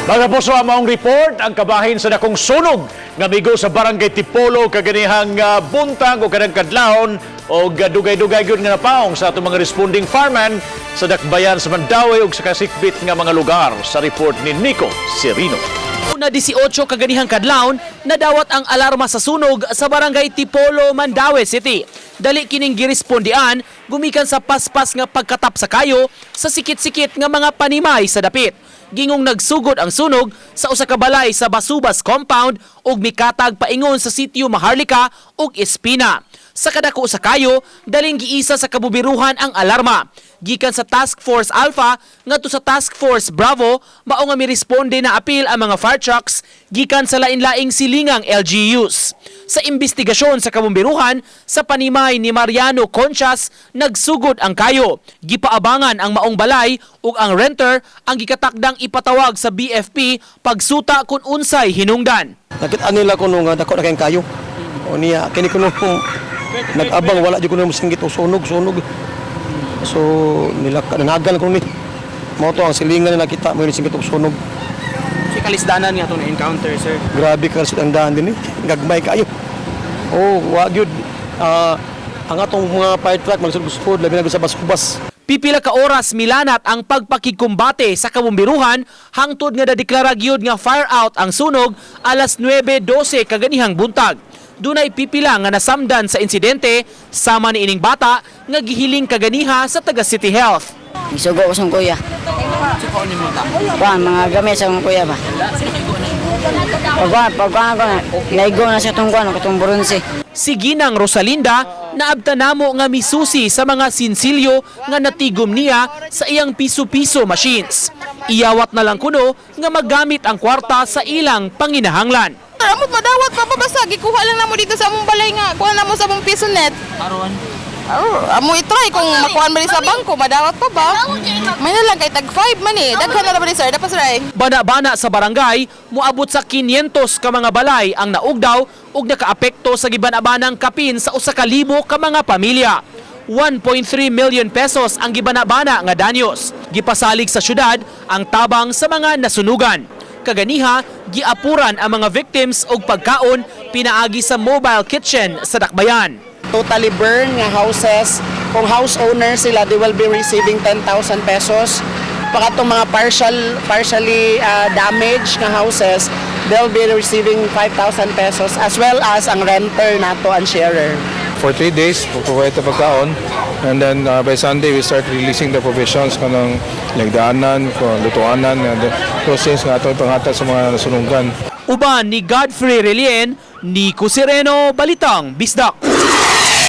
Mga puso, among report ang kabahin sa dakong sunog nga migo sa barangay Tipolo kaganihang buntag o kanang kadlawon o dugay-dugay gyud nga napaong sa atong mga responding firemen sa dakbayan sa Mandaue ug sa kasikbit nga mga lugar sa report ni Nico Serino. Una 18 kaganihang kadlawon nadawat ang alarma sa sunog sa barangay Tipolo, Mandaue City. Dali kining girespondian gumikan sa paspas nga pagkatap sa kayo sa sikit-sikit nga mga panimay sa dapit. Gingong nagsugod ang sunog sa usa ka balay sa Basubas compound ug mikatag paingon sa sitio Maharlika ug Espina. Sa kadako sa kayo, daling giisa sa kabubiruhan ang alarma. Gikan sa Task Force Alpha ngadto sa Task Force Bravo, mao nga miresponde na apil ang mga fire trucks gikan sa lain-laing silingang LGUs. Sa investigasyon sa kabumbiruhan, sa panimay ni Mariano Conchas, nagsugod ang kayo. Gipaabangan ang maong balay ug ang renter ang gikatakdang ipatawag sa BFP pagsuta kun unsay hinungdan. Nakita nila kuno nga dako na kayong kayo. O niya kini kuno nag-abang wala jud kuno singgit o sunog. So nanagal ko ni. Mao to ang silingan na nakita mo ni singgit og sunog. Si kalisdanan nga to na encounter, sir. Grabe ka sa andaan din gagmay kayo. Oh, wa gyud ang atong mga fire truck magsugod labi na sa Basubas. Pipila ka oras milanat ang pagpakikumbate sa kabumbiruhan hangtod nga dadeklara gyud nga fire out ang sunog alas 9:12 kaganihang buntag. Dunay pipila nga nasamdan sa insidente sama ni ining bata nga gihiling kaganiha sa taga City Health. Isugo ko sa kuya. Kuan mga gamit sa kuya ba. Pagkuhan ko na, naigo na siya itong kuhan, itong buronsi. Si Ginang Rosalinda, naabta namo nga misusi sa mga sinsilyo nga natigom niya sa iyang piso-piso machines. Iyawat na lang kuno nga magamit ang kwarta sa ilang panginahanglan. Amot madawat pa babasa, gikuha lang namo dito sa among balay nga, kuha namo sa among piso net. Amo i-try kung makuha man sa bangko, madawat pa ba? May na lang kay tag 5 man eh. Daghan na naman sir, dapat sir. Bana-bana sa barangay, muabot sa 500 ka mga balay ang naugdaw ug nakaapekto sa gibana-banang kapin sa usa ka libo ka mga pamilya. 1.3 million pesos ang gibana-bana nga danyos. Gipasalig sa syudad ang tabang sa mga nasunugan. Kaganiha, giapuran ang mga victims og pagkaon pinaagi sa mobile kitchen sa Dakbayan. Totally burned nga houses. Kung house owner sila, they will be receiving 10,000 pesos. Pag itong mga partially damaged nga houses, they'll be receiving 5,000 pesos as well as ang renter nato and sharer. For 3 days, provide the pagkaon. And then by Sunday, we start releasing the provisions kanang lagdaanan, lutuanan, and the process nga itong panghatag sa mga nasunugan. Uban ni Godfrey Relien, Nico Sereno, Balitang Bisdak.